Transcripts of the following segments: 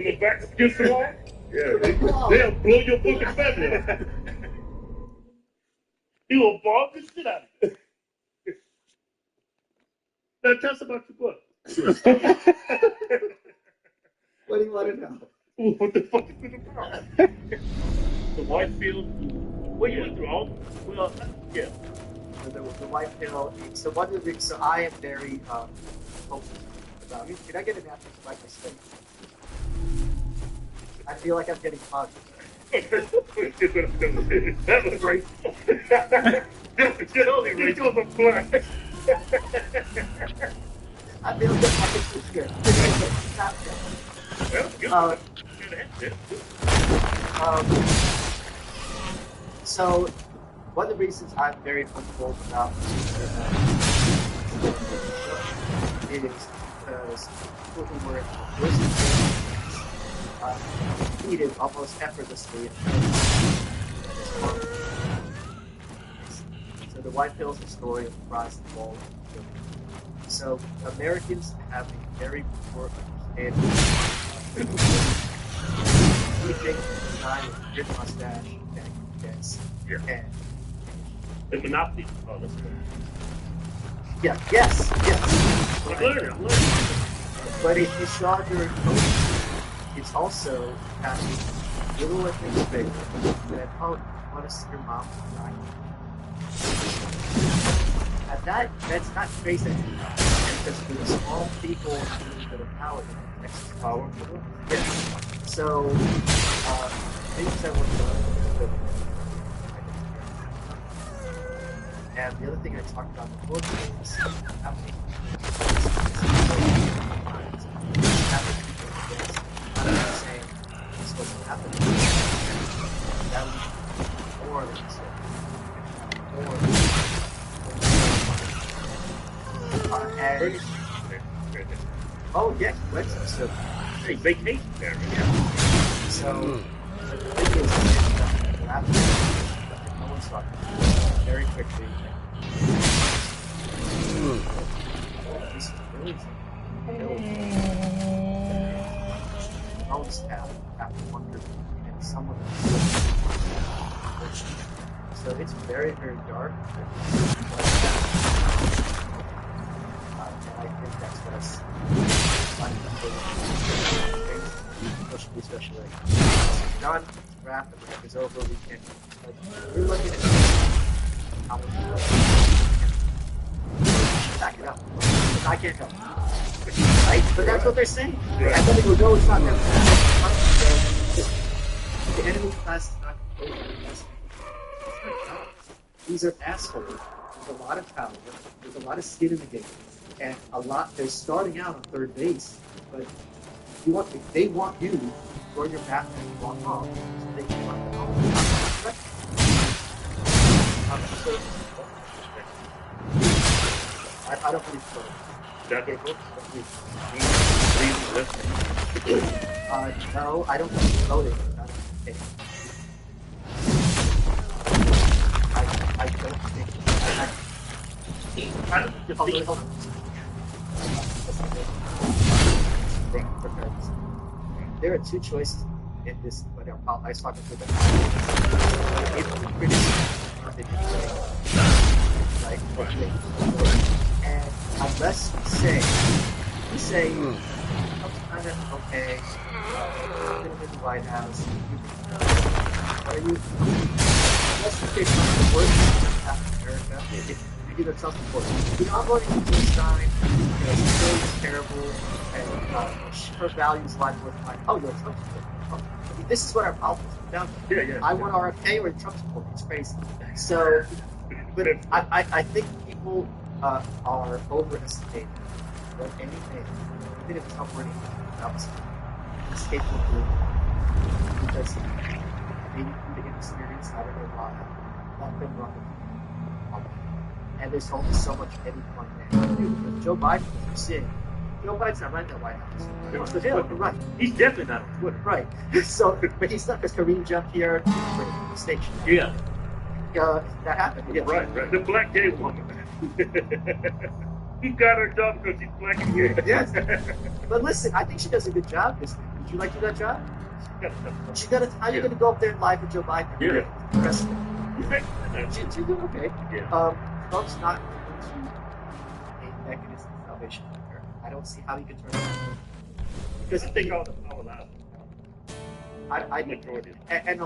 Your back against the wall? Yeah, they'll blow your fucking family up. He will ball the shit out of you. Now tell us about your book. What do you want to know? What the fuck is it about? The Whitefield. Well, you went through all. Well, yeah. The white pill. So one of the things. So I am very focused about. Can I get an after so I can study? I feel like I'm getting positive. That was great. Only Rachel was black. I feel good. I think it's good. Well, good. So one of the reasons I'm very hopeful about it is because people who were completed almost effortlessly. So the white pill is the story of the rise and fall of the. So Americans have a very poor understanding. We think the guy with a good mustache and yes, and the monopoly. Oh, that's good. Yeah. Yes. I'm learning. But if you saw during COVID, it's also happening little and things bigger. That oh, you want to see your mom die. And that's not crazy. Because for the small people and a little bit of power, next powerful. Yeah. So things that were done. And the other thing I talked about in the book is how many saying this wasn't happening. That was more than oh yeah, he went to so vacation there. Yeah. So the thing is that no one's talking very quickly. This is really most after 100 and someone so it's very, very dark. And I think that's what us especially done, wrap, the break is over, we can we're looking at how much back it up. I can't go. Right? But that's what they're saying. Right. And then they go, no, it's not that. The enemy class is not composed. These are assholes. There's a lot of power. There's a lot of skin in the game. And they're starting out on third base. But they want you to throw your bat and walk off. So they can run the ball. I don't believe so. No, I don't believe voting. I don't think. Hold on. There are two choices in this. But I was talking to them. Right? And unless we say, I'm kind of okay, I'm in the White House. Are you? Unless you say something worse than America, you give yourself support. I'm voting for Stein because she's terrible and her values lie with mine. Oh, you're Trump support. This is what our politics is down to. I want RFK or Trump support. It's crazy. So, but I think people are overestimating what anything, even if it's not winning, is capable of doing. Because maybe through the inexperience, I don't know why, let them run the and there's only so much any one man. Joe Biden, you're seeing, Joe Biden's not running the White House. Right. He's definitely not on Twitter. Right. So, but he's not because Kareem jumped here to the station. Yeah. That happened. Yeah. Right. The black gay woman. He got her job because she's black and gay. Yes. But listen, I think she does a good job because Would you like to do that job? How are you going to go up there and lie for Joe Biden? Yeah. President. Yeah. You do okay. Yeah. Trump's not going to a mechanism of salvation for America. I don't see how he could turn it around. Because I think all the power lies. I Majority. and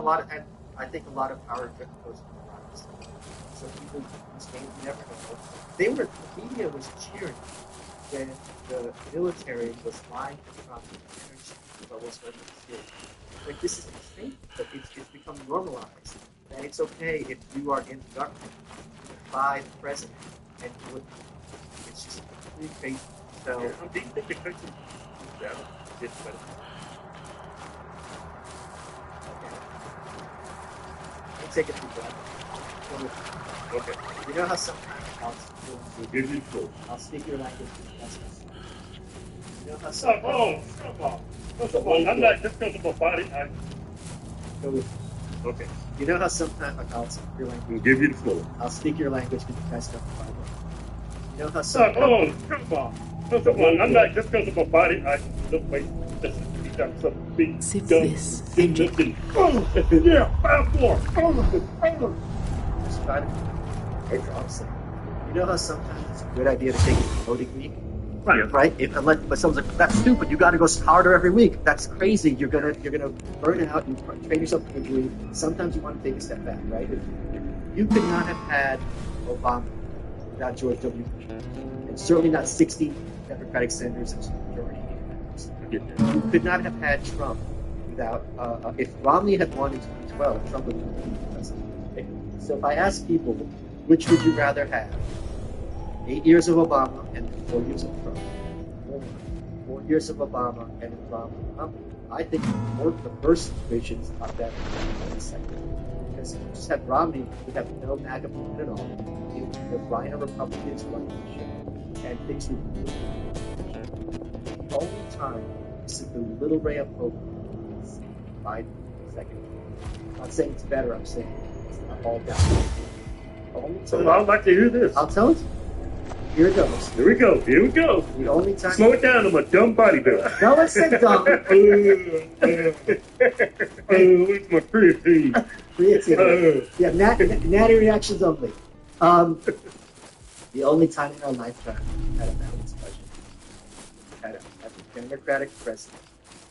I think a lot of power goes to the Democrats. So people whose names you never know. The media was cheering when the military was lying to Trump about what's going on. Like, this is insane, but it's become normalized that it's okay if you are in the government to defy the president and do it. It's just completely crazy. So, Do you think the country is better? It's better. I'll take it through that. Okay. You know how sometimes Give you full. I'll speak your language. You know how Come on. First of all, I'm not just because of my body. Go with me. Okay. You know how sometimes I'll speak your language. We'll give you the floor. I'll speak your language because you guys don't find it. You know how Come sometimes on. First of all, I'm not just because of my body. I look like this. You got some big Syphilis. big looking. Yeah, 5'4". just try to. It's awesome. You know how sometimes it's a good idea to take a voting week. Right? But someone's like, that's stupid. You got to go harder every week. That's crazy. You're gonna burn out. You train yourself to injury. Sometimes you want to take a step back, right? You could not have had Obama without George W. Bush, and certainly not 60 Democratic senators and majority members. You could not have had Trump without. If Romney had won in 2012, Trump would have been president. So if I ask people, which would you rather have? 8 years of Obama and 4 years of Trump. 4 years of Obama and Obama. I think the first visions are better than the second. Because if you just had Romney, you'd have no MAGA movement at all. You'd have Rhino Republicans running the show. And things would be the only time this is the little ray of hope is Biden second. I'm not saying it's better, I'm saying it's not all down. The only time, I'd like to hear this. I'll tell it. Here it goes. Here we go. The only time. Slow it down. I'm a dumb bodybuilder. No one said dumb. Where's my creatine? Creativity. Yeah, natty reactions only. The only time in our lifetime we had a balanced budget. We had a Democratic president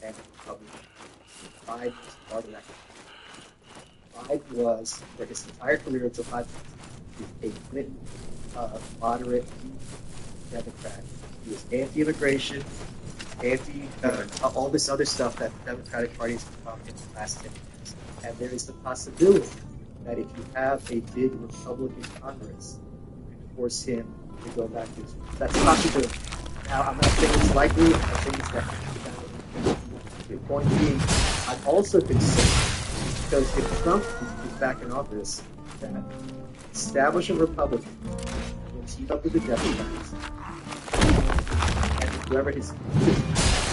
and a Republican. Biden was part of that. Biden was, for his entire career until 5 years, a Clinton moderate Democrat. He was anti-immigration, anti all this other stuff that the Democratic Party has become in the last 10 years. And there is the possibility that if you have a big Republican Congress, you can force him to go back to his roots. That's a possibility. Now, I'm not saying it's likely. I'm saying it's likely. The point being, I'm also concerned because if Trump is back in office, that establish a Republican will team up with the Democrats and whoever his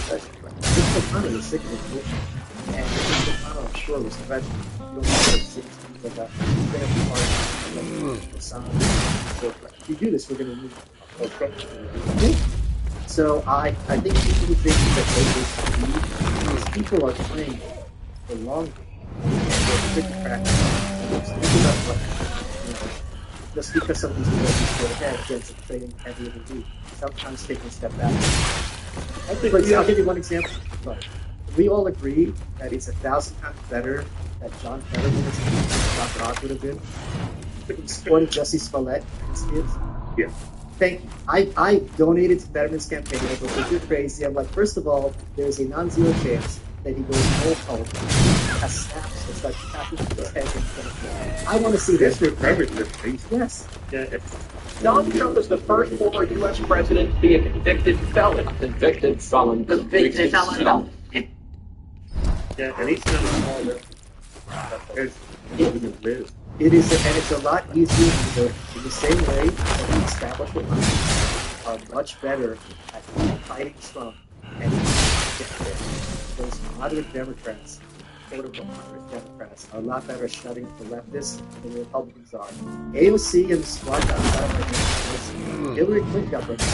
president. Mitch McConnell is sick of his bullshit. And Mitch McConnell, I'm sure, was threatened. You don't have to sit people that if you do this, we're going to lose. So I think people who think that these people are playing the long game. They're think about what, just because some of these players go ahead against a trading heavier than we, sometimes taking a step back. I'll give you one example. But we all agree that it's 1,000 times better that John Fetterman is than Dr. Oz would have been. Supporting Jesse Smollett and his kids. Yeah. Thank you. I donated to Fetterman's campaign. I go, if you're crazy, I'm like, first of all, there's a non-zero chance that he goes full pulp, has snaps, it's like tapping his head in front of me. I want to see this. Yes. Yeah. Donald Trump is the first former U.S. president to be a convicted felon. Convicted felon. Convicted felon. Yeah, and he's not all that. It is, and it's a lot easier in the same way that the establishment are much better at fighting Trump and those moderate Democrats, quote-unquote moderate Democrats, are a lot better at studying the leftists than the Republicans are. AOC and Squad got better. Hillary Clinton got better.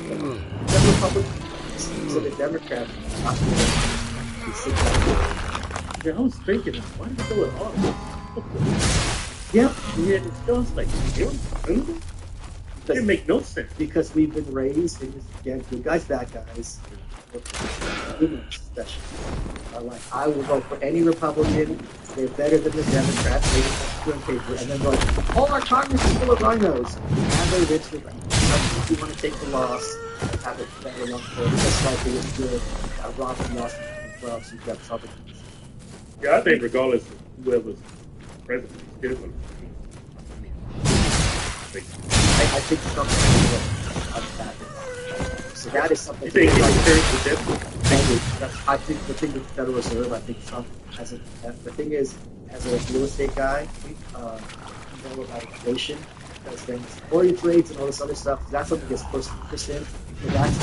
The Republicans, so the Democrats, not the sit down. Yeah, I was thinking, why did you go with auto? Yeah, Yeah, it feels like you know, it didn't make no sense. because we've been raised in this, again, good guys, bad guys, humans especially, are like, I will vote for any Republican. They're better than the Democrats. They just on paper, and then go, all our Congress is full of rhinos. And they're rich with them. Sometimes you want to take the loss and have it better long term, just like it was good. Romney lost in 2012, so you've got Trump. Yeah, I think regardless of whoever's president, it's still going to be. I think Trump is unpacked. So that is something. You think he's experienced with that? I think the thing with the Federal Reserve, I think Trump has a. The thing is, as a real estate guy, you know about inflation because then mortgage rates and all this other stuff. That's something that's personal interest in. So that's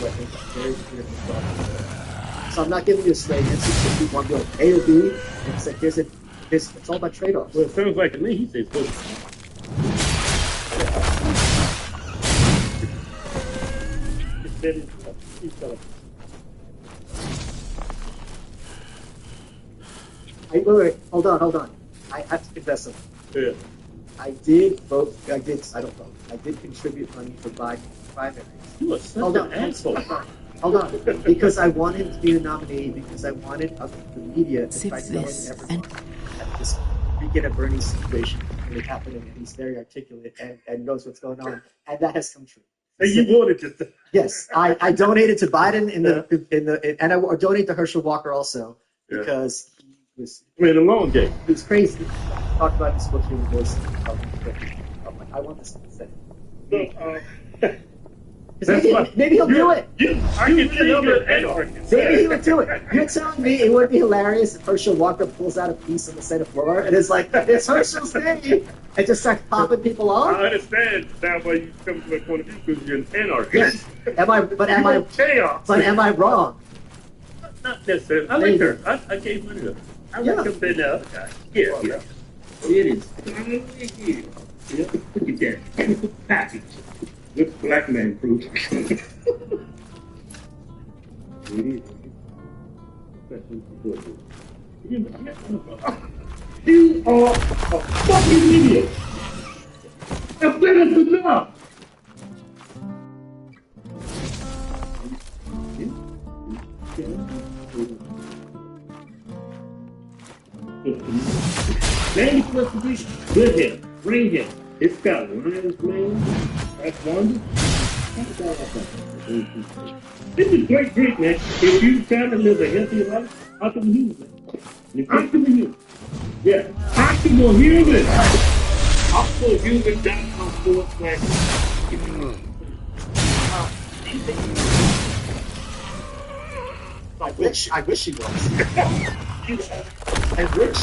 what I think is very clear to Trump. So I'm not giving you a straight answer. If you want to go A or B, it's like it's all about trade-offs. Well, it sounds like to me he says both. Wait, hold on. I have to confess something. Yeah. I did vote. I don't vote. I did contribute money for Biden primaries. You are such an asshole. Hold on. Because I wanted to be the nominee, because I wanted the media to try to tell everyone that this weekend at Bernie's situation really happening, and he's very articulate and knows what's going on, and that has come true. And you wanted to. Yes, I donated to Biden and I donated to Herschel Walker also because he was playing a long game. He was crazy. Talked about this book in the voice. I'm like, I want this to be said. Maybe he'll do it. Maybe he would do it. You're telling me it would be hilarious if Herschel Walker pulls out a piece on the Senate floor and is like, it's Herschel's day, and just starts popping people off? I understand now why you come to that point of view because you're an anarchist. Yes. Am I wrong? Not necessarily. I like her. I gave money to her. I like her better than the other guy. Yeah. It is. Yeah. Look at that. Package. Good black man fruit. It is. You are a fucking idiot. That's better than enough. Man, good him. Bring him. It's got lions, man. That's wonderful. This is great drink, man. If you try to live a healthy life, how can you use it? How can you use it? Yeah. How can you use it? I wish he was. I wish.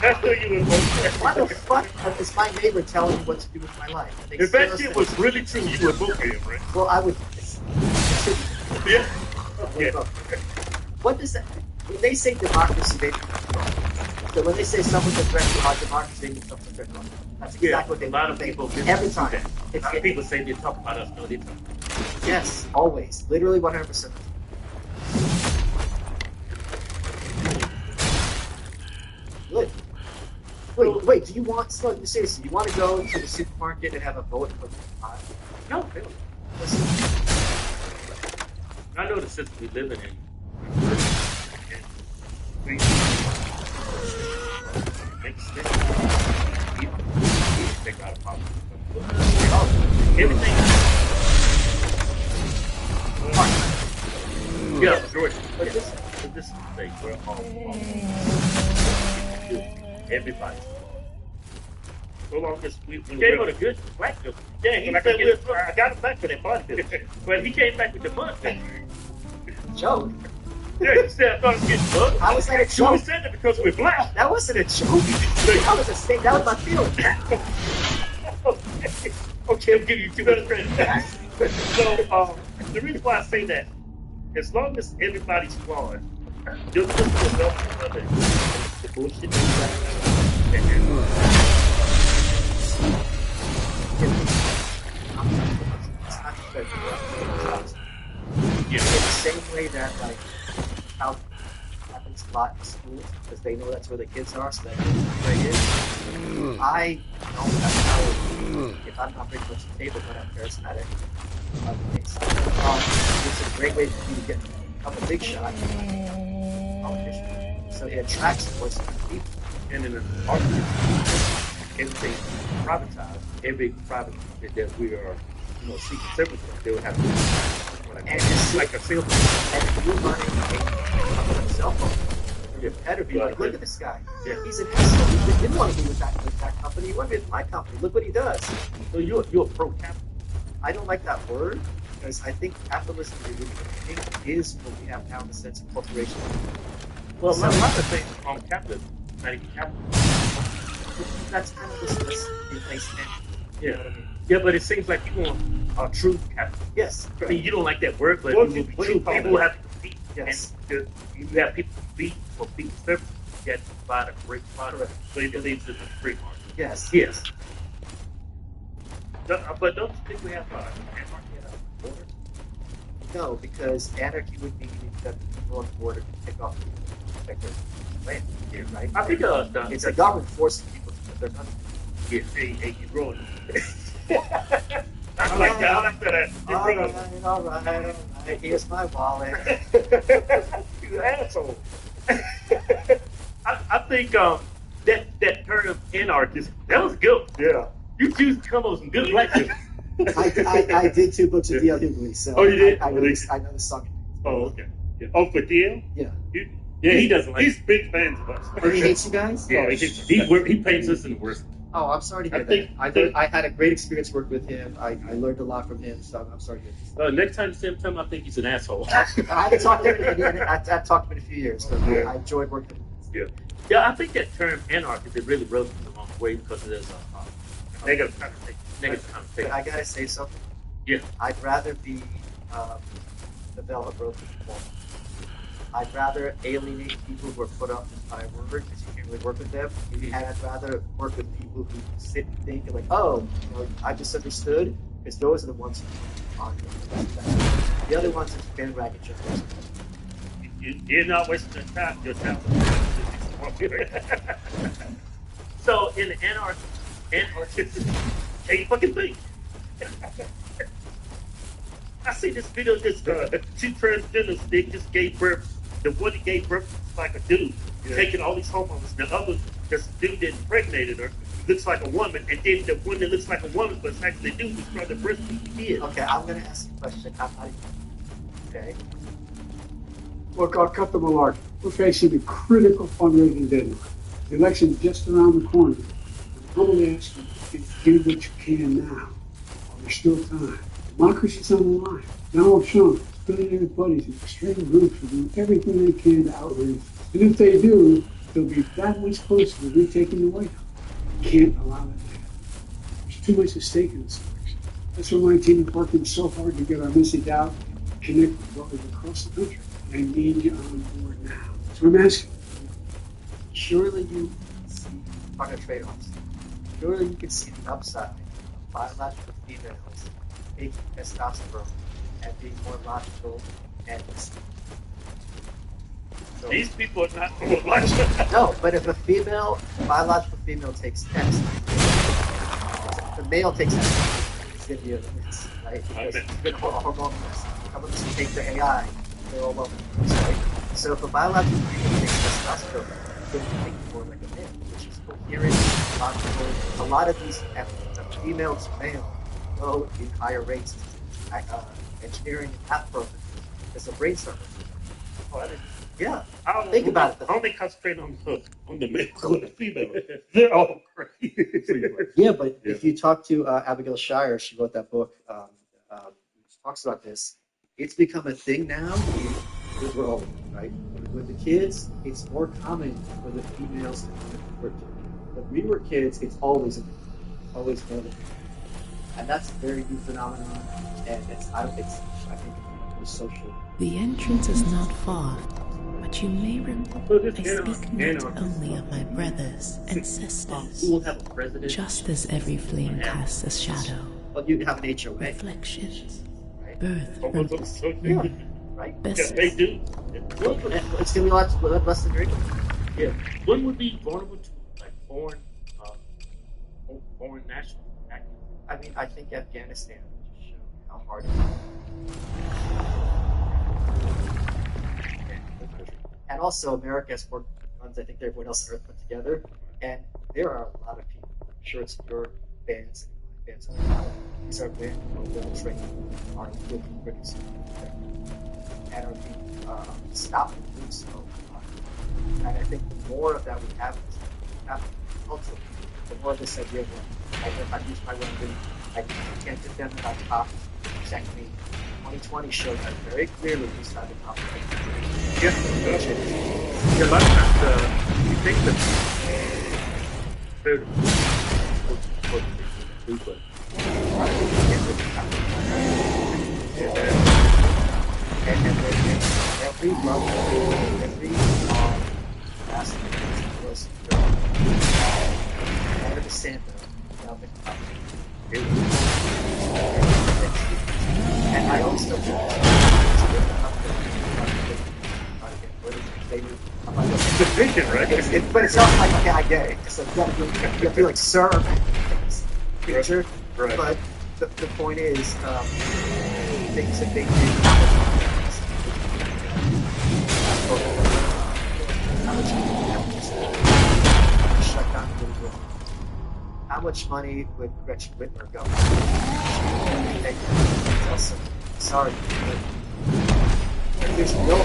That's who you would vote for. Why the fuck is my neighbor telling me what to do with my life? If that shit was really true, you would vote for him, right? Well, I would. Yeah. What does that? When they say democracy, they mean so when they say someone's a threat to our democracy, they mean someone's a threat to us. That's exactly what they mean. A lot of people every time. A lot of people say they talk about us. No, they talk about us. Yes, always, literally 100%. Good. Wait, do you want, seriously, you want to go to the supermarket and have a vote for the time? No, they don't. Listen, I know the system we live in. Everything. Yeah, George. But this is the thing where everybody. So long as we gave her a good black joke. Yeah, he said I got him back for that body business. But he came back with the butt thing. Joke. Yeah, he said I thought it was getting butt. How was that a joke? We said that because we're black. That wasn't a joke. That was a statement. That was my feeling. Okay, I'm giving you 200 credit. So, the reason why I say that, as long as everybody's flawed, just look for the bullshit. Yeah, in the same way that, like, how happens a lot in schools because they know that's where the kids are, so that right in. I don't have power if I'm not bringing much to the table, but I'm charismatic. It's a great way for you to become a big shot politician. So it attracts voices of people. And in the market, everything privatized, every private that we are, seeking service from, they would have to And it's like a cell phone. And if you're running a cell phone, your pet would be like, look at this guy. Yeah. He's an asshole. He didn't want to be with that company. He wanted to be with my company. Look what he does. So you're pro-capital. I don't like that word because I think capitalism is what we have now in the sense of corporation. Well, a lot of things on capitalism, not even capitalism. That's kind of this replacement. Yeah. Yeah, but it seems like you want a true capital. Yes. I mean, you don't like that word, but Well, true people have to compete. Yes. And you have people compete for people's services. You have to provide a great product. So he believes in the free market. Yes. Yes. But don't you think we have anarchy at our border? No, because anarchy would mean that people on the border can take off people to protect their land. Yeah, right? I think it's a government forcing people to protect their country. Yeah, hey, you're growing. I like that. I like that. All right. Here's my wallet. You asshole. I think that term anarchist, that was good. Yeah. You choose to come up with some good black people. I did 2 books of D.L. Hughley, so oh, you did? I know the song. Oh, okay. Yeah. Oh, for D.L.? Yeah. He doesn't like he's big fans of us. And he hates you guys? Yeah, he paints us in the worst. Oh, I'm sorry to hear that. I had a great experience working with him. I learned a lot from him, so I'm sorry to hear this. Next time, same time, I think he's an asshole. I haven't talked to him. I've talked to him in a few years, but I enjoyed working with him. Yeah, I think that term anarchist, it really rubs me the wrong way because there's a negative connotation. I gotta say something. Yeah. I'd rather be develop broken people. I'd rather alienate people who are put up by a word because you can't really work with them. And I'd rather work with people who sit and think and like, I misunderstood, because those are the ones who are the other ones are bandwagon jumpers. You're not wasting your time. So in the anarchist, can't fucking think. I see this video. This two transgenders, they just gave birth. The one that gave birth was like a dude, taking all these hormones. The other, this dude that impregnated her, looks like a woman, and then the one that looks like a woman, but it's actually a dude who's trying to breastfeed the kid. Okay, I'm gonna ask you a question. Okay. Look, I'll cut the malarkey. We're facing a critical fundraising deadline. The election's just around the corner. I'm humbly asking you to do what you can now, while there's still time. Democracy's on the line. Donald Trump, billionaire buddies, and extreme groups are doing everything they can to outrage. And if they do, they'll be that much closer to retaking the White House. We can't allow that to happen. There's too much at stake in this election. That's why my team is working so hard to get our message out and connect with voters across the country. I need you on board now. So I'm asking. Surely you see other trade-offs. Surely you can see the upside of biological females taking testosterone and being more logical and so, these people are not logical. No, but if a biological female takes test, the male takes test, it's going to be a mix, right? Because it's been a hormone mix. Companies can take the AI, they're all over the place, right? So if a biological female takes testosterone, it's going to think more like a man, which is coherent, logical. A lot of these female to male go in higher rates engineering and math programs as a brain surgery. Oh, I didn't. Yeah. Think about it. I only concentrate on the male and the female. They're all crazy. Yeah, but if you talk to Abigail Shire, she wrote that book, talks about this. It's become a thing now in the world, right? With the kids, it's more common for the females to convert to. When we were kids, it's always more than. And that's a very new phenomenon, and I think it's social. The entrance is not far, but you may remember I speak not only of my brothers and sisters, we will have a president. Just as every flame casts a shadow. Well, you have an HOA. Reflections, birth from Yeah. right? Yeah, they do. It's gonna be a lot less than drink. Yeah, one would be vulnerable to like foreign national attacking. I mean, I think Afghanistan just showed how hard it is. And also, America has more guns, I think, than everyone else on Earth put together. And there are a lot of people. I'm sure it's your fans and my fans. These are men who are well trained, are equipped pretty soon, and are being stopped from doing so. And I think the more of that we have, ultimately, the more of this idea of I've used my weapon, I can't defend my cops, protect me. 2020 showed that very clearly who's trying to conflict. Yeah, a lot of times you think that they're but and every level, every aspect was never to stand there without the and I also it's efficient, right? But it's not like, okay, I get it. It's like you have to like serve picture. Right. But the point is, things that they do. Shut down the how much money would Gretchen Whitmer go? Also, sorry, but there's no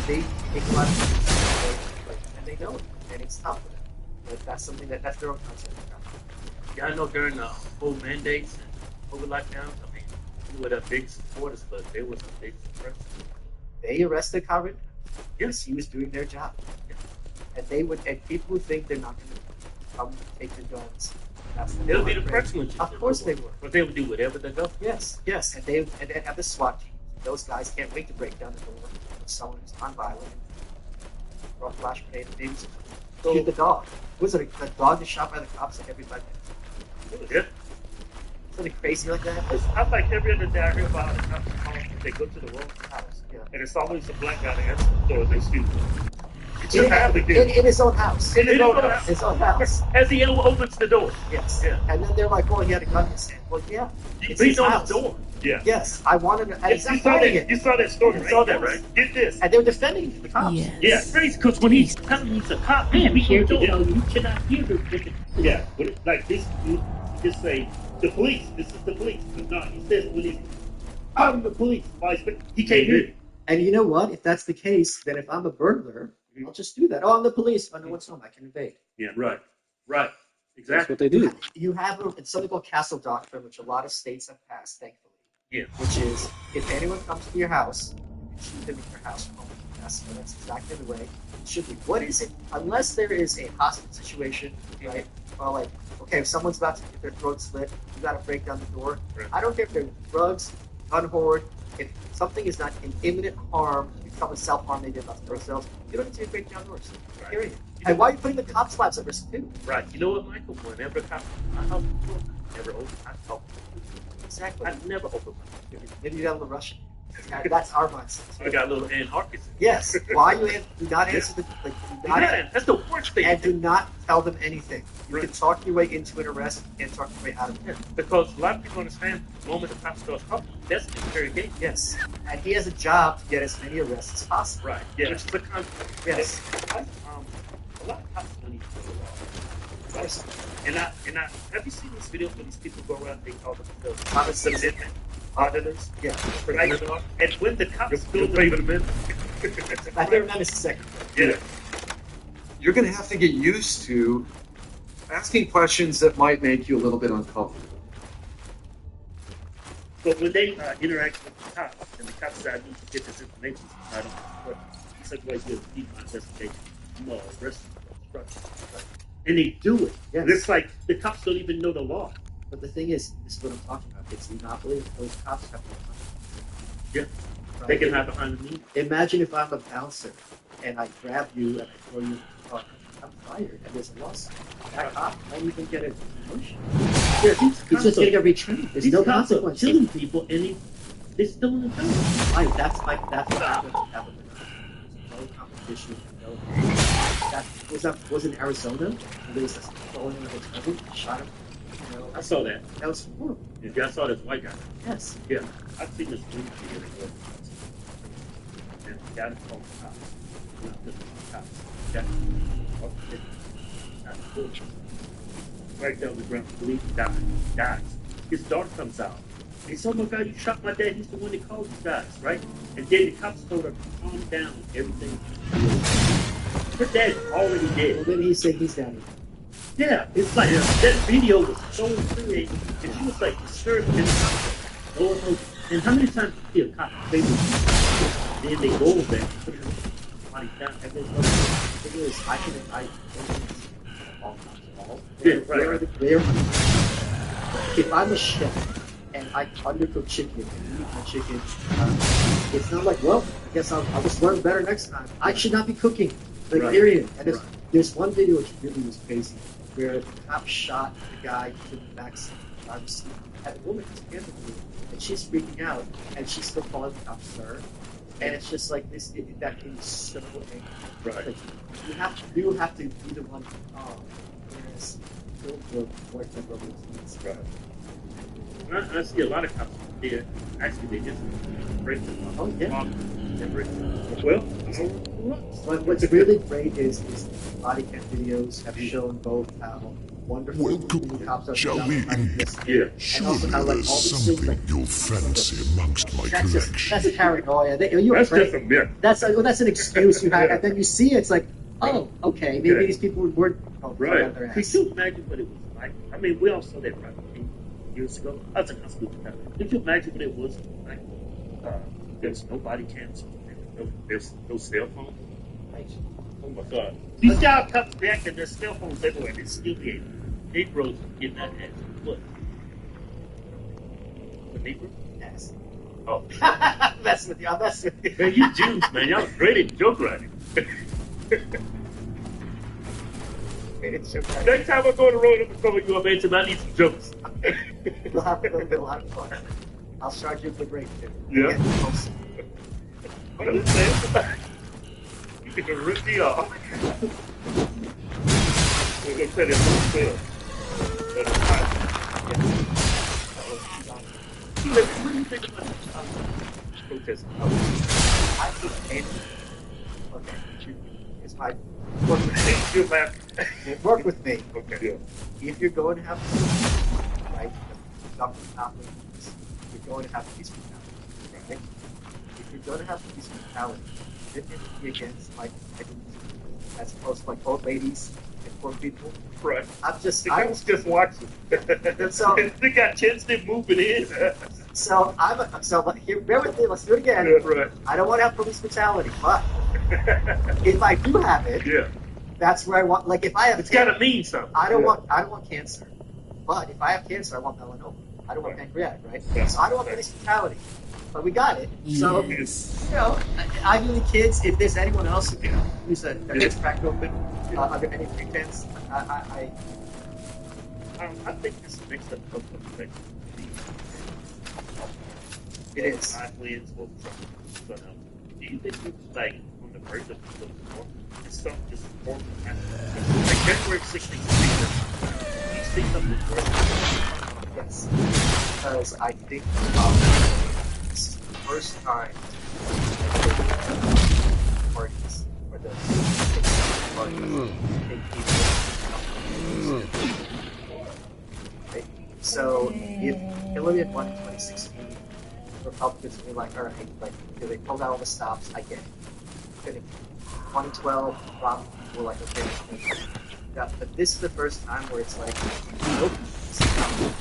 they make a lot of money, and they know it, and it's tough for them. But that's something that's their own concept. Yeah, I know during the whole mandates and COVID lockdowns, I mean, we were the big supporters, but they was a big suppressor. They arrested Karen. Yes, he was doing their job. And they would, and people who think they're not going to come take the guns. They'll be the first ones. Of course they would. But they would do whatever they go. Yes, yes, and they have the SWAT team. Those guys can't wait to break down the door with someone who's nonviolent. Throw a flash grenade, maybe shoot the dog. Was it a dog that's shot by the cops like every 5 minutes? Yeah. Something crazy like that? I like every other day I hear about the cops calling if they go to the wrong house. Yeah. And it's always a black guy that answers the door and they shoot. In his own house. In his own house. His own house. As he opens the door. Yes. Yeah. And then they're like, "Oh, he had a gun in his hand." Well, yeah. He's on his door. Yeah. Yes. I wanted to. You saw that story. You saw that, right? Get this. And they were defending the cops. Yes. Yeah, it's crazy because when he's telling he's a cop, man, we here to tell you cannot hear the. Yeah, like this, you just say the police. This is the police. No, he says when he's I'm the police. He can't hear it. And you know what? If that's the case, then if I'm a burglar, I'll just do that. Oh, I'm the police. I know what's home. I can invade. Yeah, right. Exactly. That's what they do. You have it's something called castle doctrine, which a lot of states have passed, thankfully. Yeah. Which is, if anyone comes to your house, you shoot them in your house. That's exactly the way it should be. What is it? Unless there is a hostage situation, right? Or like, okay, if someone's about to get their throat slit, you got to break down the door. Right. I don't care if they're drugs, gun hoard. If something is not in imminent harm, become self-harm they did about themselves, you don't need to break down doors. Right. Period. And why are you putting the cops' lives at risk too? Right. You know what, Michael? Whenever the cops, I never open. I talk. Exactly. I never open my door. Maybe you got a little Russian. That's our mindset. I got a little Antarctica. Yes. Why do not answer the that's the worst thing. And do not tell them anything. You can talk your way into an arrest and talk your way out of it. Because a lot of people understand the moment the cop starts talking, that's an interrogation. Yes. And he has a job to get as many arrests as possible. Right. Yeah. Which is the concept. Yes. A lot of cops don't even know the law. Right? And I have you seen these videos where these people go around they call themselves citizen auditors? Yeah. Right? And when the cops go to I think that is the second. Yeah. You're going to have to get used to asking questions that might make you a little bit uncomfortable. But when they interact with the cops, and the cops say, I need to get this information, I don't know. It's like, why you need my investigation. No, arrest and they do it. Yes. It's like the cops don't even know the law. But the thing is, this is what I'm talking about. It's the monopoly. Those cops have no money. Yeah. Right? They can hide behind the knee. Imagine if I'm a bouncer and I grab you and I throw you in the car. I'm fired, and there's a lawsuit. That cop won't even get a promotion. Yeah, He's just getting a retrain. There's no consequence. Killing people, and they're still in the town. Right, that's what happened. There's no competition. No. That was in Arizona. There was a felon in the hotel room, shot him. You know, I saw that. That was horrible. Yeah, I saw this white guy. Yes. Yeah, I've seen this movie together. And the guy that's called the cops. Not just the cops. That's cool. Right down the ground, police dies. His daughter comes out. He said, "Oh my God, you shot my dad. He's the one that called you guys, right?" And then the cops told her, "Calm down, everything." Her dad's already dead. Well, then he said he's down. Yeah, it's like that video was so infuriating, and she was like disturbed. And and how many times you see a cop baby? Then they go over there, and put her body down, and then if I'm a chef and I undercook chicken and eat my chicken, it's not like, well, I guess I'll just learn better next time. I should not be cooking. Like, period. And there's one video which really was crazy where the cop shot the guy in the backseat. I was sleeping. And the woman is handling and she's freaking out, and she's still calling the cop sir. And it's just like this. That can be so angry. Right. Like, you have to be the one to calm. Whereas the white member routines. Right. I see a lot of cops there. Actually, they just break them up. Oh yeah. Well, what's really great is body cam videos have shown both how wonderful the cops are. Shall we yeah. Surely there's something you'll fancy amongst my collection. That's a paranoia. That's just a myth. That's an excuse you have, and then you see it's like, oh, okay, maybe these people weren't right. Could you imagine what it was like? I mean, we all saw that right years ago. I was in high school. Could you imagine what it was like? There's no body cams. There's no cell phone. Right. Oh my God! These job cops reacting. There's cell phones everywhere. They still get Negroes getting that ass. What? The Negro? Yes. Oh. I'm messing with you. Man, you Jews, man. Y'all great at joke writing. Next time I go on the road, I'm gonna come with you, man. I need some jokes. We'll have of fun. I'll charge you for break too. Yeah. What is that? You can rip me off. We're gonna set it on sale. What do you think about protest? I think okay. It's my work with me. Okay. Yeah. If you're going to have right, you're going to have peace brutality. Right? If you're going to have peace brutality, then it would be against as opposed to like old ladies and poor people. Right. I was just watching. So they got chance to moving in. So here, bear with me. Let's do it again. Yeah, right. I don't want to have police brutality, but if I do have it, that's where I want. Like if I have, it's got to mean something. I don't want cancer, but if I have cancer, I want melanoma. I don't want pancreatic, right? Yeah. So I don't want police brutality, but we got it. So you know, Ivy League kids. If there's anyone else who's their heads cracked open under any pretense, I think this makes them look like it is. Wins will but do you think it's like on the verge of it's something just important to happen? Like January 16th, do you see something worse? Yes, because I think this is the first time parties or the parties right? So if Hillary had won in 2016, Republicans were like, all right, like they pulled out all the stops, I get it. 2012, Trump were like, okay, yeah, but this is the first time where it's like, nope, this is coming.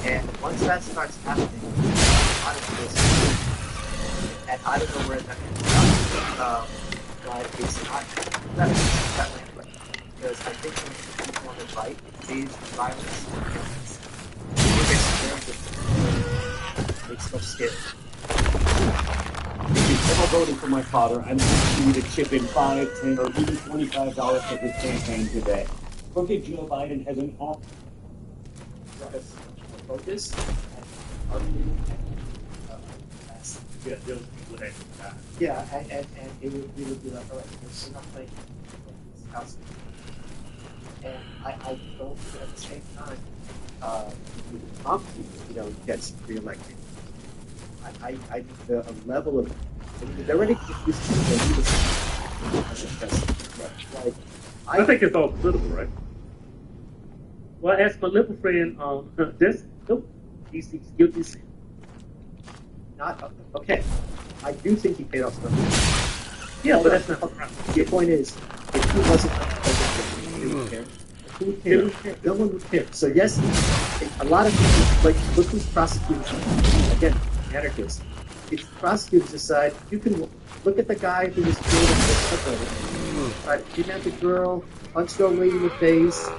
And once that starts happening, and I don't know where that ends up, but it's not that way. Because I think when people on the right, age violence, it's very different. It's so scary. all voting for my father, I'm asking you to chip in $5, $10, or even $25 for his campaign today. Okay, Joe Biden has an awful focus. Yeah, those people that Yeah, and it would be like, all right, there's enough money this house. And I don't think at the same time, Trump, gets reelected. I think a level of, they're already confused as a president. Like, I think it's all political, right? Well, I asked my liberal friend, nope, he seems guilty of sin. Not, okay. I do think he paid off some. Yeah, but that's not the problem. The point is, if he wasn't president, he would care. Who would care? No one would care. So yes, a lot of people, like, look who's prosecuting. Again, anarchists. If prosecutors decide, you can look at the guy who was killed in the right, kidnapped a girl, punched an old lady in the face,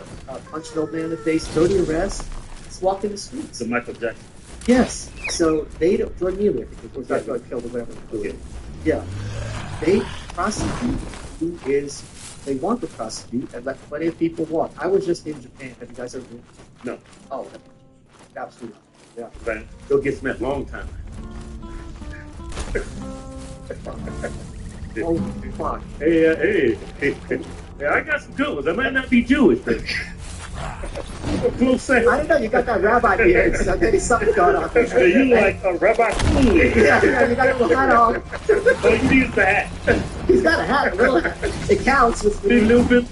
punched an old man in the face, go to arrest, just walk in the streets. So Michael Jackson. Yes. So they don't, Jordan Mueller, I think, was that guy killed or whatever. Okay. Yeah. They prosecute who is, they want to prosecute and let plenty of people walk. I was just in Japan. Have you guys ever been? No. Oh, absolutely. Yeah. But they'll get smacked long time. Oh, fuck. Hey, I got some good ones. I might not be Jewish, but close second. I don't know. You got that rabbi beard, so maybe something's going on there. So you like a rabbi cool? Yeah, you got a little hat on. Oh, you need the hat. He's got a hat, a little hat. It counts. It's a little bit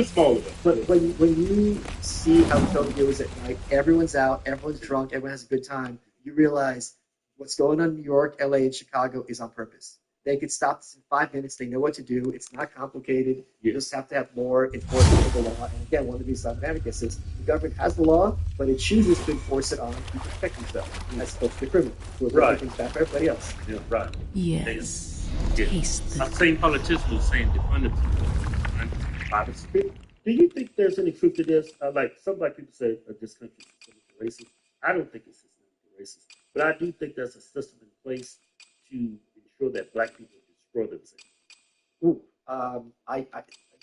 smaller. But when you see how Tokyo is at night, everyone's out, everyone's drunk, everyone has a good time. You realize what's going on in New York, LA, and Chicago is on purpose. They could stop this in 5 minutes. They know what to do. It's not complicated. You just have to have more enforcement of the law. And again, one of the reasons I'm advocates is the government has the law, but it chooses to enforce it on people to protect themselves. As opposed to the criminal, who are making things bad for everybody else. Yeah, right. Yes. Yeah. Taste I'm saying politicians are saying defunded. Do you think there's any truth to this? Like some black people say this country is systemically racist. I don't think it's systemically racist, but I do think there's a system in place to ensure that black people destroy themselves. Ooh,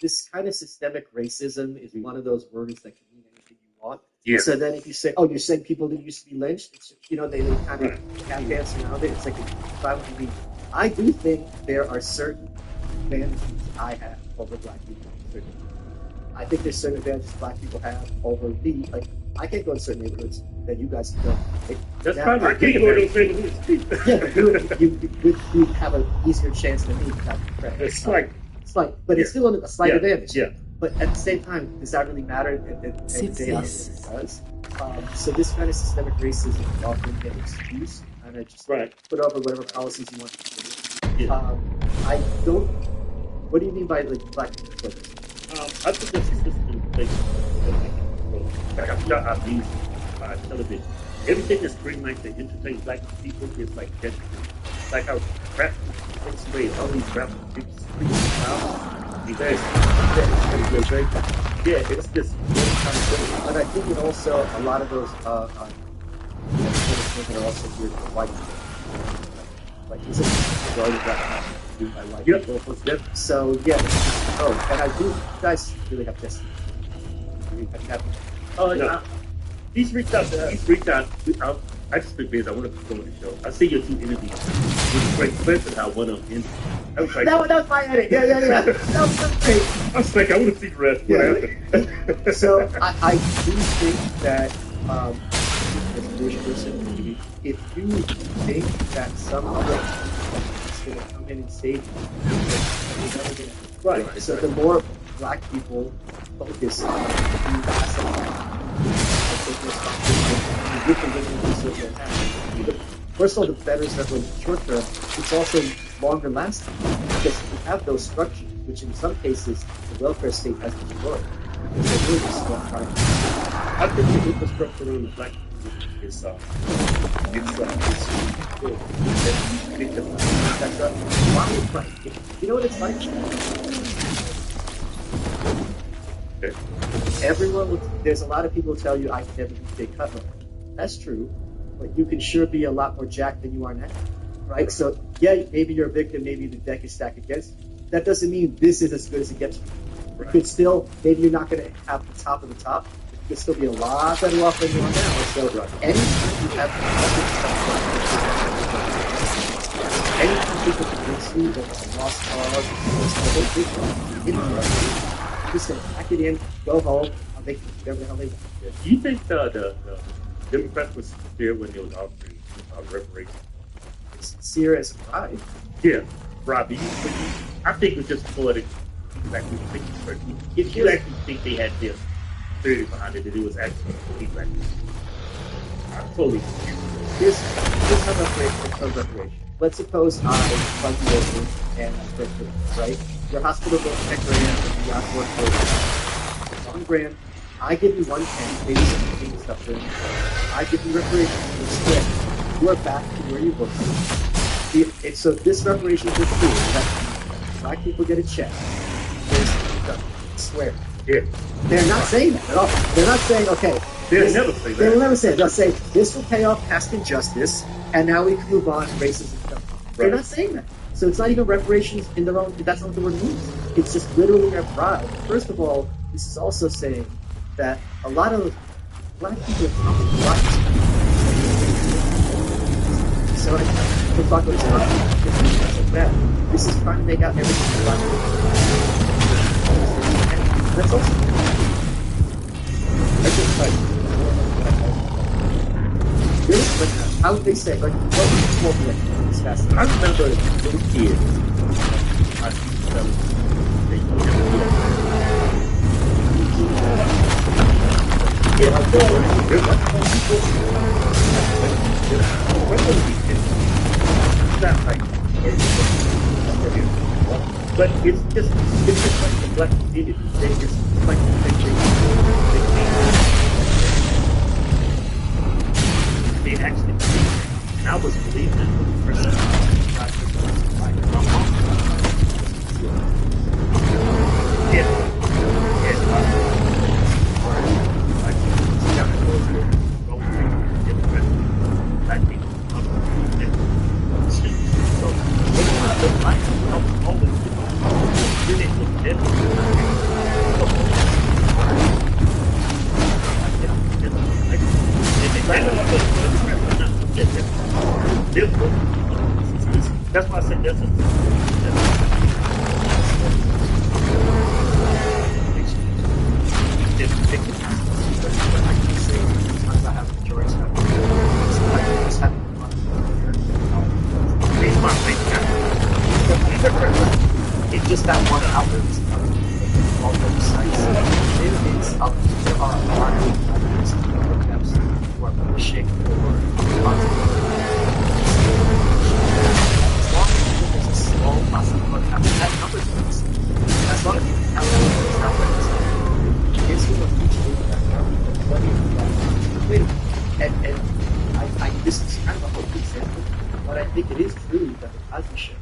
this kind of systemic racism is one of those words that can mean anything you want. Yeah. So then if you say, oh, you're saying people that used to be lynched, it's, they kind of cat dance around it. It's like a violent mean. I do think there are certain advantages I have over black people. I think there's certain advantages black people have over me. Like, I can't go to certain neighborhoods that you guys can go. That's probably I can't go to those neighborhoods. Yeah, you have an easier chance than me. It's like, but it's still a slight advantage. Yeah. But at the same time, does that really matter? At the day it does. So this kind of systemic racism is often get excused, and I just put over whatever policies you want to do. I don't. What do you mean by like black people? I think that's a system in place. Like I've used television. Everything that's green light that entertains black people is like that. Like how rap takes away all these rap people screaming out. Yeah, it's just but I think it also a lot of those are also weird for white people. Like is it majority of that by white people? Yep. So yeah, and I do. You guys really have this. No. He's reached out. I just been busy. I want to go on the show. I see your two interviews. It was great, especially how one of them ended. That was my edit. Yeah. That was great. I was like, I want to see the rest. What happened? So I do think that as a Jewish person, if you think that some other is going to come in and save you, you're never going to. Right. So the more black people focus on being assets. First of all, the better is that when short term, it's also longer lasting because you have those structures, which in some cases the welfare state has destroyed because they're really just not trying. I think the infrastructure on the black community is you know what it's like? Everyone, there's a lot of people who tell you I can never be big cutler. That's true, but you can sure be a lot more jacked than you are now, right? So yeah, maybe you're a victim, maybe the deck is stacked against you. That doesn't mean this is as good as it gets you. You could still, maybe you're not going to have the top of the top, but you could still be a lot better off than you are now. So anytime you have anytime people convince you that it's a lost cause, you're just going to pack it in, go home, and they can do whatever the hell they want. Do you think the Democrats were sincere when they was offering reparations? Sincere as pride. Yeah, Robbie. I think it was just political. If you actually think they had this theory behind it, that it was actually feedback. I'm totally confused. Here's how reparation. Let's suppose I plug you over and I break it, right? Your hospital bill is 10 grand, and you got to work for 1 grand. I give you 110, maybe some stuff there. I give you reparations, you split. You are back to where you were. And so this reparations is true. That black people get a check. I swear. Yeah. They're not saying that at all. They're not saying, okay. They'll never say that. They will never say it. They'll say, this will pay off past injustice, and now we can move on to racism. They're not saying that. So it's not even reparations in their own, that's not what the word means. It's just literally their pride. First of all, this is also saying that a lot of black people are probably white. So we'll talk about that. This is trying to make out everything black people. That's also I just like this, like how would they say like what would like discuss? I remember little kids. I used to tell them they don't have to yeah, I but it's just like the black community. They just like they actually believe it. And I was believing it for the first time. That's why I said that's it's just that one outlet all those sites. There are a lot of others who are pushing for as long as there's a small possibility of that number as long as you have those outlets, kids who are teaching and this is kind of a hope example, but I think it is true that the Cosby Show,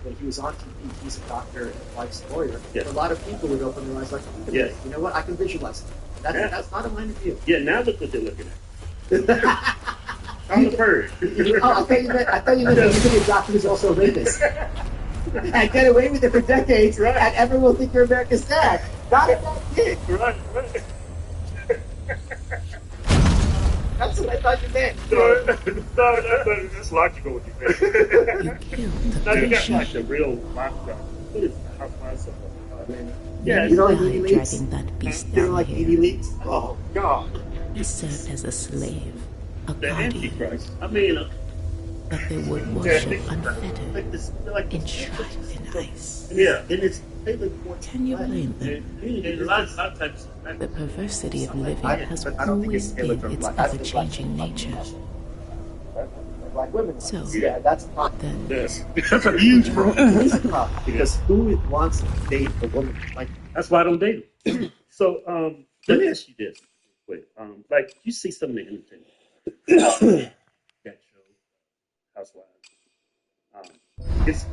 when he was on TV, he's a doctor and wife's lawyer. Yeah. A lot of people would open their eyes like, you know what, I can visualize it. That's not a line of view. Yeah, now look what they're looking at. I'm the bird. I thought you meant you could be a doctor who's also a rapist. And get away with it for decades, right? And everyone will think you're America's dad. Not if that kid. Right. That's what I thought you meant. No, that's logical what you meant. Now you got like the real lockdown. What is the house? Yeah, you don't like Nene Leaks? dragging that beast You don't down like here. Nene Leaks? Oh, God. He served as a slave, a The guardian, Antichrist. I mean, that they would worship unfettered, enshrined in ice. yeah, and it's Can you blame them? a lot of times. The perversity of living has always been its ever-changing nature. Black women. So, yeah, that's a problem. then, Yes, that's a huge problem. It is a problem because who wants to date a woman like that? That's why I don't date them. So, let me ask you this. Wait, like you see some of the entertainment that show Housewives. It's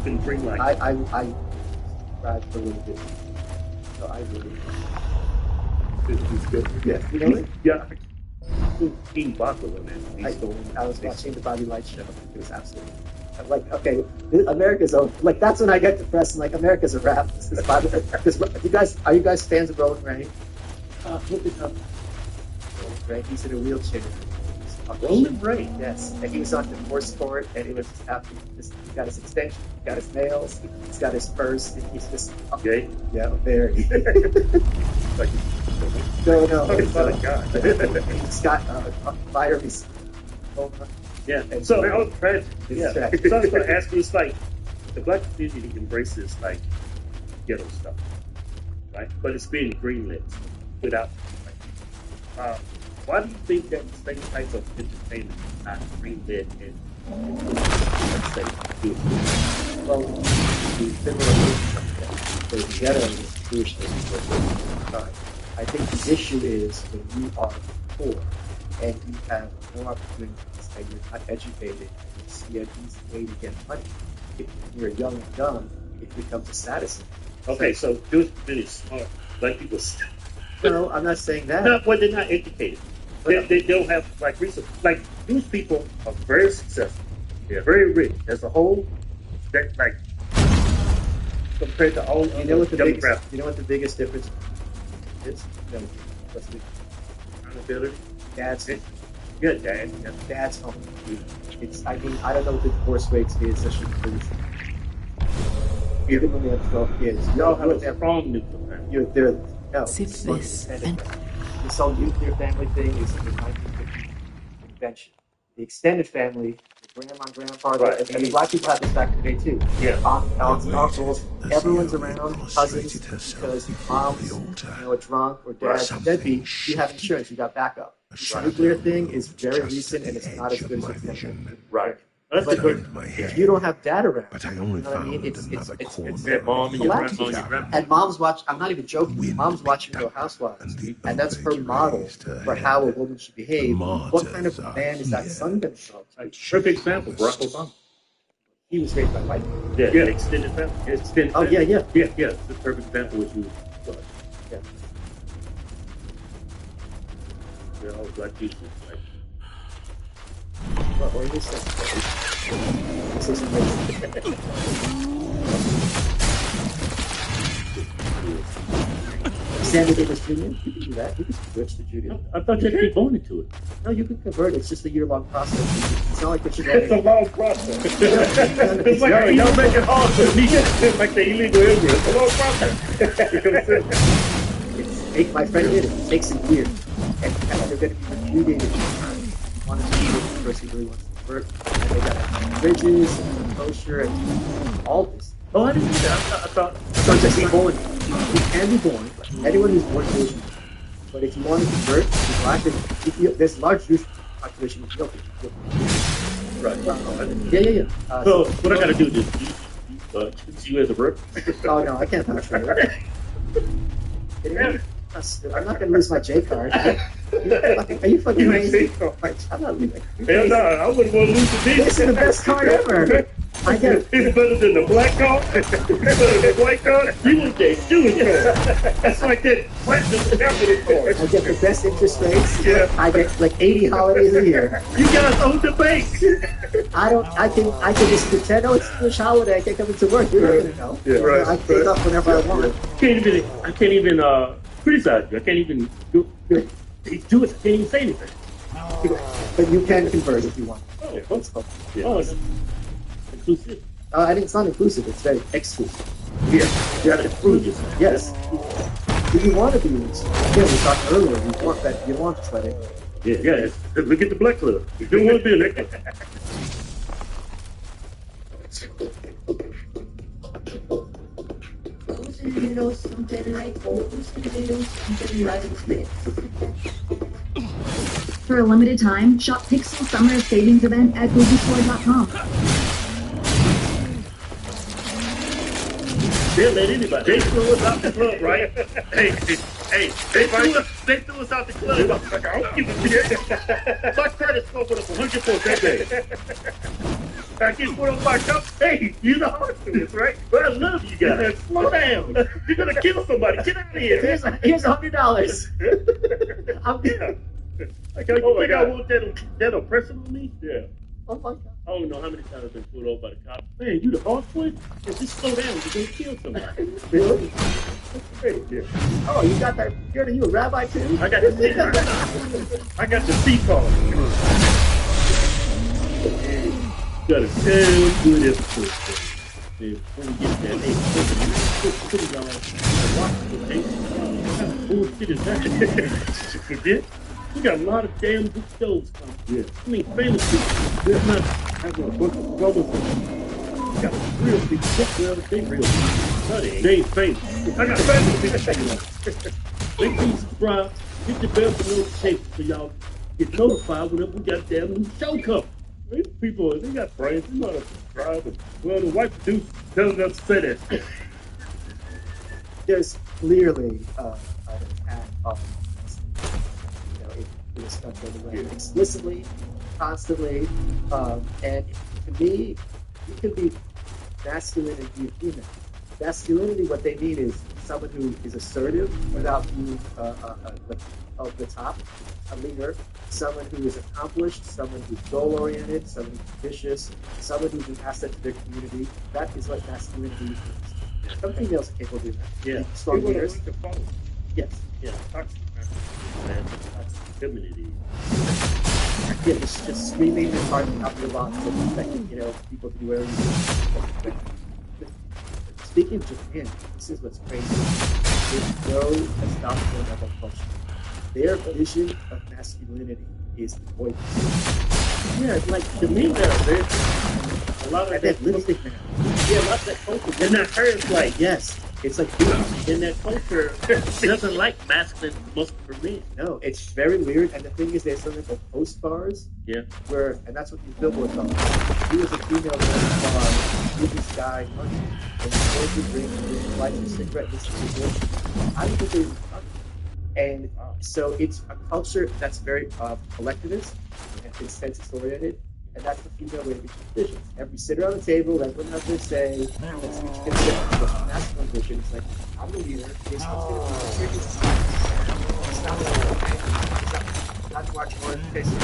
been bring like I subscribe for a little bit. So I really it's good. yes, you know it? Yeah. King Bachel on that. I was watching the Bobby Light show. It was absolutely I'm like, okay, America's over. Like, that's when I get depressed. I'm like, America's a wrap. Because are you guys fans of Rolling Rain? Look it up. Rolling Rain. He's in a wheelchair. Rolling Rain. Yes, and he was on divorce court, and he was just happy. He got his extension, he got his nails, he's got his purse, and he's just Okay. Yeah, very. Like, no. Oh my God. He's got a virus. Yeah. So I was tragic. Yeah. So I was going to ask you, it's like the black community embraces like ghetto stuff, right? But it's being greenlit without. Like, why do you think that the same type of entertainment is not greenlit and let's say good? Well, the ghetto is Jewish time. I think the issue is when you are poor and you have no opportunities and you're not educated, you see an easy way to get money. If you're young and dumb, it becomes a status. Okay, so Jewish community is smart. Black people. No, I'm not saying that. No, well, they're not educated. They don't have like research. Like these people are very successful. They're very rich as a whole. That like compared to all you know what the demographics. biggest difference is? No, what's the Accountability. dad's Good dad. dad's home. It's I don't know what the divorce rates is, especially for this. Even when we have 12 kids, Y'all have a strong nuclear family. you're there. No, Sip it's this and this whole nuclear family thing is the 1950 invention. The extended family, the grandma, grandfather, Right. and black people have this back in the day too. Yeah. Aunts, uncles, everyone's around, cousins, because mom's, a drunk or dad's deadbeat, you have insurance, you got backup. The nuclear thing is very recent and it's not as good as it's Right. But if you don't have dad around, But I you only know what I mean? found It's another corner. That mom and your Black grandma and your people. grandpa. And mom's watch. I'm not even joking. Mom's watching Real Housewives, and that's her model for how a woman should behave. What kind of man is that son going to show? Perfect example, Barack Obama. He was raised by white people. Yeah, extended family. Extended Oh, family. yeah. Yeah. The perfect example was you. Yeah. They're all black people. Like, What are you saying? This is amazing. Sammy Davis Jr. You can do that. You can switch to Judaism. I thought you had to be born into it. No, you can convert. It's just a year-long process. It's not like what you're It's a long process. It's like y'all make it hard for me. It's like the illegal immigrant. It's a long process. My friend did it. It takes a year. And they're going to be repudiated. Want to be the person who really wants to convert. And they got bridges and kosher and all this. Oh, I didn't do that. I thought Just be born. You can be born. Anyone who's born Jewish. But if you want to convert, you're black. There's a large Jewish population in Ethiopia. right. Yeah. So what I got to do is choose you as a bird. Oh no, I can't vouch for that. I'm not going to lose my J card. Are you fucking crazy? I'm not leaving. Hell no, I wouldn't want to lose the This is the best card ever. I get it. It's better than the black card. It's better than the white card. You would get Jewish card. That's like that platinum capital card. I get the best interest rates. Yeah. I get like 80 holidays a year. You guys own the bank. I can just pretend, oh, it's a Jewish holiday. I can't come into work. You're not gonna know. Yeah, right, I take off whenever I want. I can't even criticize you. I can't even do it. I can't even say anything. But you can convert if you want. Oh, It's called. it's inclusive. It's not inclusive. It's very exclusive. Yeah, you got to prove yourself. Yes. If you want to be loose, again, we talked earlier. You want this wedding. Yeah. Look at the black club. You don't want to be in that club. For a limited time, shop Pixel Summer Savings Event at GoogleStore.com. They'll let anybody. They threw us out the club, right? Hey, they threw us out the club. Like, I don't give a shit. My credit score went up 100 points that day. I get put on my cup. Hey, you're the host of this, right? But I love you guys. Slow down. You're going to kill somebody. Get out of here. Here's $100. I want that oppression on me? Yeah. Oh my God. I don't know how many times I've been pulled over by the cops. Man, you the boss one? Yeah, just slow down. You're going to kill somebody. Really? That's great. Yeah. Oh, you got that? You a rabbi too? I got the C card. I got the C card. Got a damn good episode. When we get that, hey, put it on. Watch it, hey. Bullshit is that? Forget? We got a lot of damn good shows coming. Yeah. I mean, famous people. There's not having a bunch of brothers. We got real big stuff. Well, they real big. They ain't famous. I got famous people. Make sure you subscribe. Hit the bell for notifications so y'all get notified whenever we got a damn new show coming. These people, they got brains. They know how to subscribe. Well, the white producer doesn't have to say that. There's clearly an attack on in this country explicitly, constantly, and to me, you can be masculine and be female. Masculinity, what they mean is someone who is assertive without being of the top, a leader, someone who is accomplished, someone who's goal-oriented, someone who's ambitious, someone who's an asset to their community. That is what masculinity is. Some females are capable of doing that. Yeah. Strong leaders. Yes. Yeah. Toxic femininity. Yeah, just screaming and hard to top your lungs and expecting, people to be wearing. Speaking of Japan, this is what's crazy. There's no testosterone level culture. Their vision of masculinity is void. Yeah, like to me, there's a lot of that lipstick man. Yeah, a lot of that culture. And that her is like, yes, it's like in that culture doesn't like masculine muscular men. No, it's very weird. And the thing is, there's something called postbars. Yeah. And that's what these billboards are. He was a female in the bar, give this guy money, and he's going to drink, lights a cigarette, listen to this. I don't think they was funny. And so it's a culture that's very collectivist and consensus oriented, and that's the female way to make decisions. Every sit around the table, everyone has their say, let's each get the masculine vision. It's like, I'm the leader, this one's going to be not to watch more cases.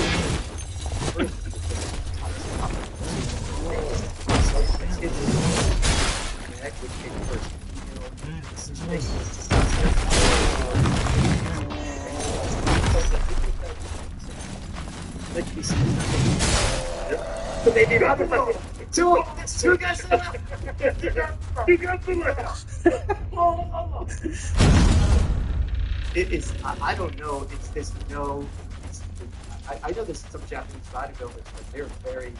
So they do other two guys left. Two guys left. It is. I don't know. There's no. I know there's some Japanese bodybuilders, but they're very.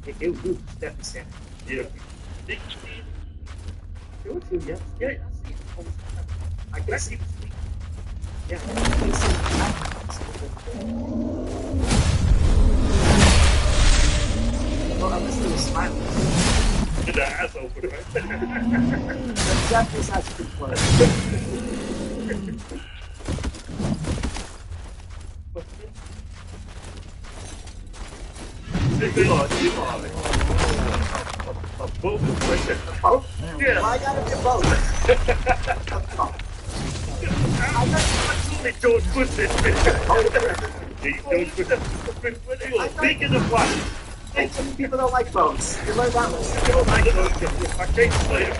It would definitely stand. Yeah. Two or two, yeah. Yeah, I can see. Yeah. Well, unless they were smiling. Get the ass open, right? The Japanese has a good play. A boat is right there. A boat? Yeah. Why gotta be a boat? I'm not George Bush is George Bush. Speaking of what? People don't like boats. You learned that one. They don't like boats. I can't play it.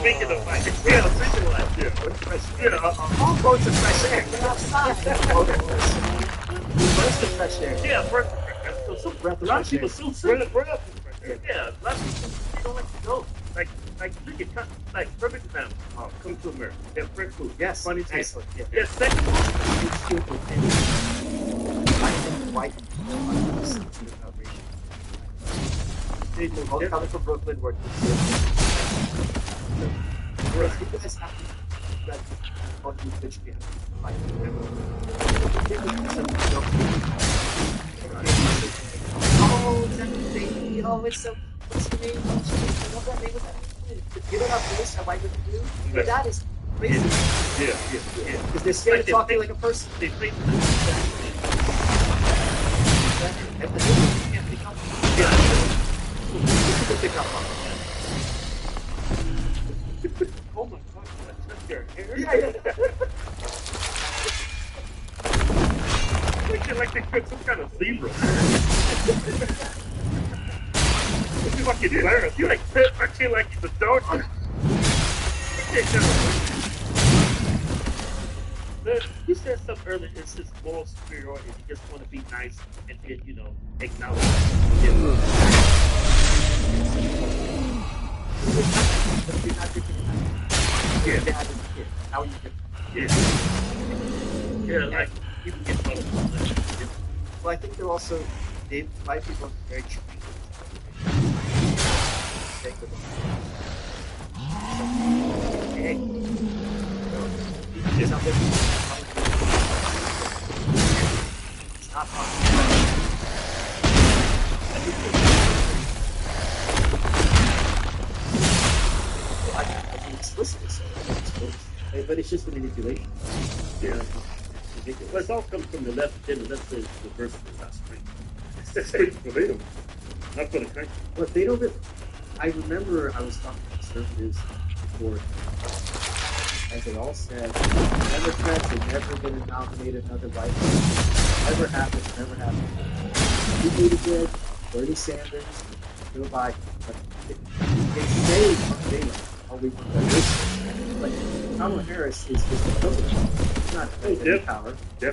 Speaking of like, yeah, speaking of like, yeah. All boats are fresh air. They're outside. Burst of fresh air. Yeah, breath of fresh air. So breath of fresh air. So breath of fresh air. Yeah, a lot of people don't like to go. Like look at like perfect example. Come to America. They have fresh food. Yes. Funny taste. Yeah. Yes, second one. It's stupid. I think white people are sensitive about racial. People coming from Brooklyn working with people that's happy that on you bitch behind like oh, is that the baby? Oh, it's so what's the name? What's that name? You don't have this, how white women do? That is crazy. Yeah. Because they're scared of talking like a person. They think And the people can't become pick up on oh my god, that's your hair? Yeah. Like they put some kind of zebra. fucking embarrassed. You like pretend like he's a dog. You said something earlier. It's his moral superiority. You just want to be nice and then, acknowledge it. Yeah. How are you different? Yeah, like people get told. Well, I think they're also white people are very true. Hey, it's not different. It's not fun. I think explicitly so. But it's just a manipulation. Yeah. Well, it all comes from the left. Then the left says the person is not straight. It's straight for them, not for the country. But they don't. I remember I was talking to conservatives before, as they all said, Democrats are never going to nominate another white person. Never happened. Never happened. Pete Buttigieg, Bernie Sanders, Joe Biden. But they say on data, we want diversity. But Kamala Harris is just a president. It's not in power. They're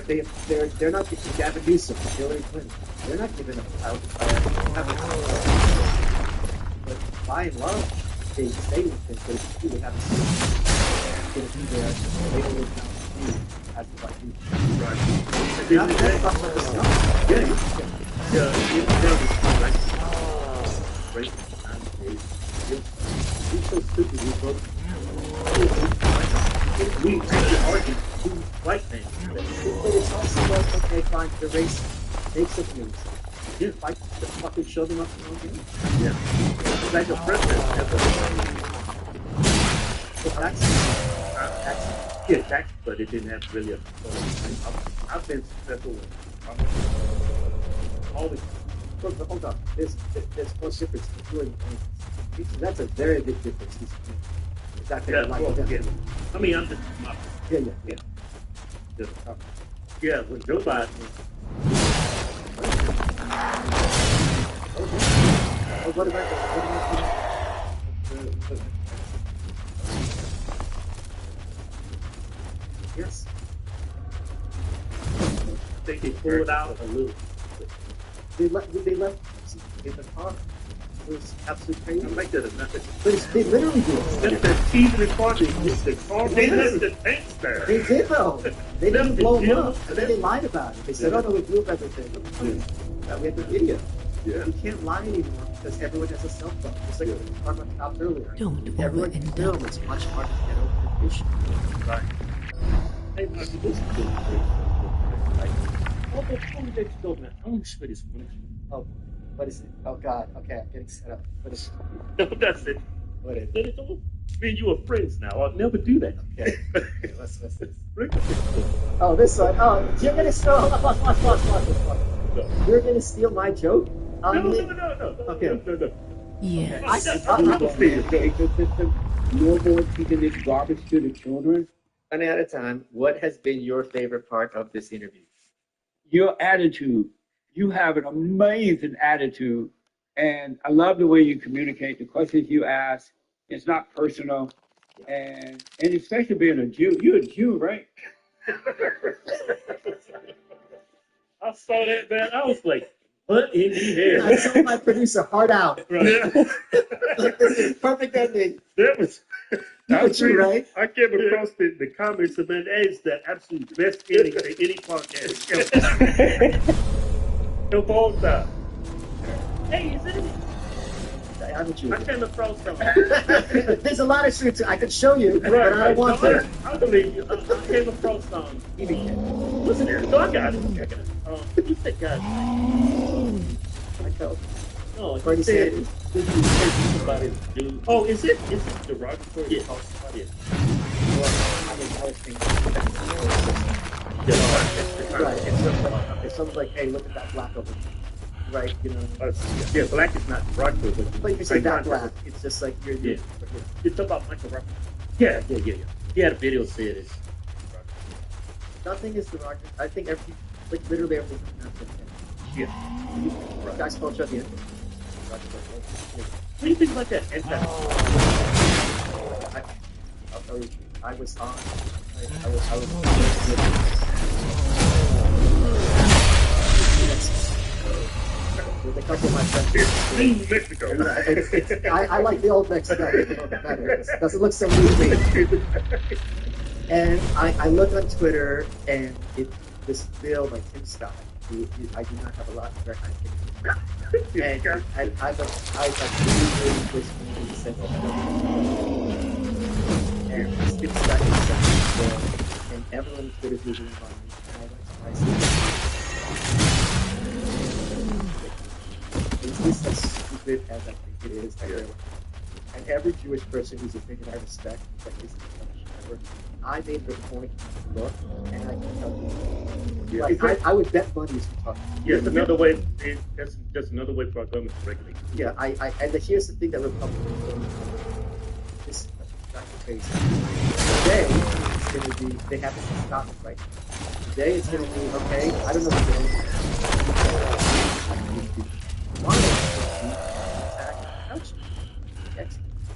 not giving Gavin Newsom, Hillary Clinton. They're not giving up power. But by and large, they would think that if you haven't seen going to be there, they don't live down the as the white people. Right. That's not what it's not. Right. He's so stupid. We both. We argue white men. But it's also like, okay, fine, the race makes it news. Yeah. Like, just fucking show them up and okay. Yeah. It's like a president. Tax, but it didn't have really a. I've been successful with always. Hold on. There's one difference between. That's a very big difference. Exactly. Yeah. I mean, I'm just. Yeah. When Joe Biden. What about yes. I think they pulled out a little. They left in the car. It was absolutely crazy. I like that enough. But they literally did. Left the keys in the car. They left the tanks there. They did though. They didn't blow them up. And then they lied about it. They said, "Oh no, we blew up everything." We had the video. Yeah. You can't lie anymore because everyone has a cell phone. Just like we talked about the cops earlier. Don't everyone can film. It's much harder to get over the issue. Right. Hey, Marky, this is good. Oh, before we get to go, man, I want to spit this one. Oh, what is it? Oh God. Okay, I'm getting set up. What is it? No, that's it. What is it? Me and you are friends now. I'll never do that. Okay. What's this? Oh, this one. Oh, you're gonna steal. Watch. You're gonna steal my joke? No. Okay. No. Yes. No more teaching this garbage to the children. One at a time. What has been your favorite part of this interview? Your attitude. You have an amazing attitude, and I love the way you communicate. The questions you ask, it's not personal, and especially being a Jew. You're a Jew, right? I saw that, man. I was like, what in the hell? I told my producer, hard out. Right. This is perfect ending. That was. Right? I came across the comments and man, that is the absolute best ending to any podcast ever. The whole time. Hey, is it? I'm a Jew. I came across something. There's a lot of shit I could show you, but I don't want to. I believe you. I came across something. Listen here. So I got it. Who's that guy? I go. No, he said somebody dude. Oh, is it derogatory to call somebody? Right. If someone's like, hey, look at that black over there. Right, you know. Yeah, black is not derogatory. But if you say that black, it's just like you're. Yeah. You're talking about Michael Rock. Yeah. He had a video said it. Nothing is derogatory. I think literally everything is not. Yeah. Guys culture at the end. What do you think about that? I was on. With a couple of my friends. New Mexico. I like the old Mexico better. It doesn't look so new to me. And I look on Twitter, and this bill by Tim Scott, who I do not have a lot of very high opinion. And I've really pushed me in the sense of and Tim Scott is such a bill, and everyone on Twitter is using it on me. And I is this as stupid as I think it is? And every Jewish person whose opinion I respect, like this is ever, I made the point to look, and I can tell you. Like, I would bet money if you talk. Yeah, it's another way. That's just another way for our government to regulate. Yeah, and here's the thing that Republicans don't do. This is not the case. Today, it's going to be, they haven't stopped it, right? Today, it's going to be, okay, I don't know what they're doing. One of them attack couch.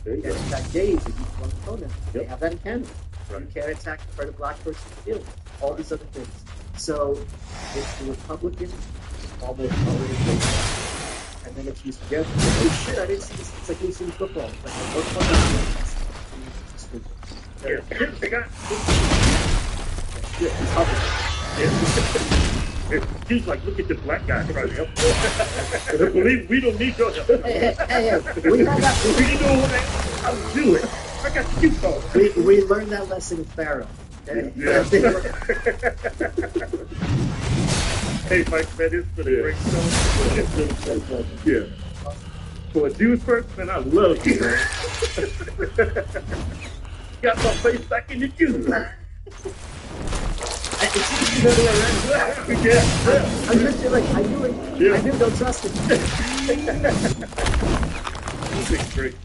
You can attack gays if you want to kill them. They have that in Canada. Right. You can't attack a black person ill. All these other things. So if the Republicans almost already played that, and then it's used together. Oh shit! I didn't see this. It's like losing football. It's like what They got. He's like, look at the black guy trying to help. We don't need your help. Hey, we have that. We know what I'll do it. I got you folks. We learned that lesson in Pharaoh. Okay? Yeah. Hey, Mike, that is for the great song. Yeah. For a Jewish person, man, I love you, man. Got my face back in the Jews. It's just the other way around. Yeah. I'm just like, I knew it. Yeah. I knew don't trust it. This is great.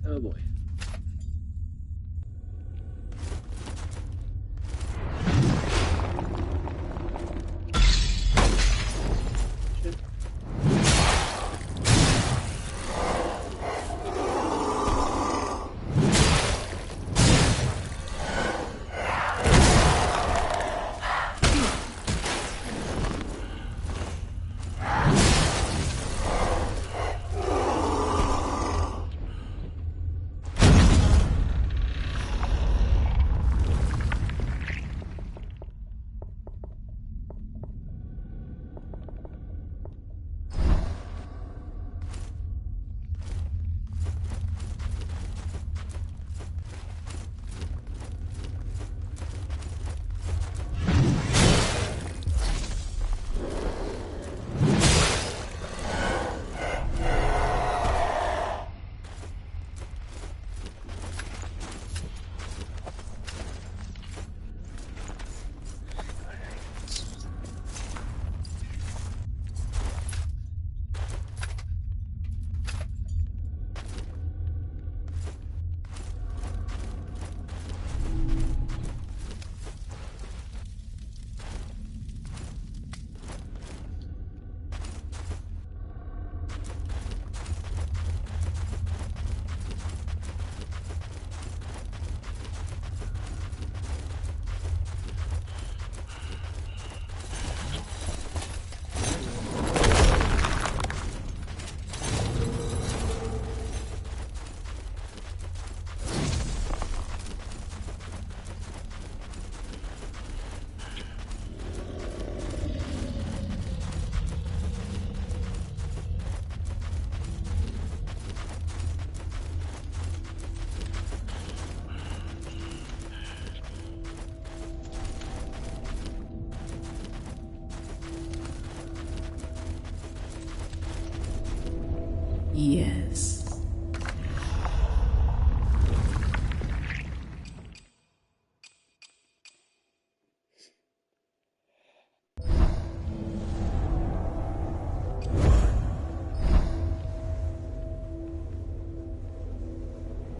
Oh boy. Yes,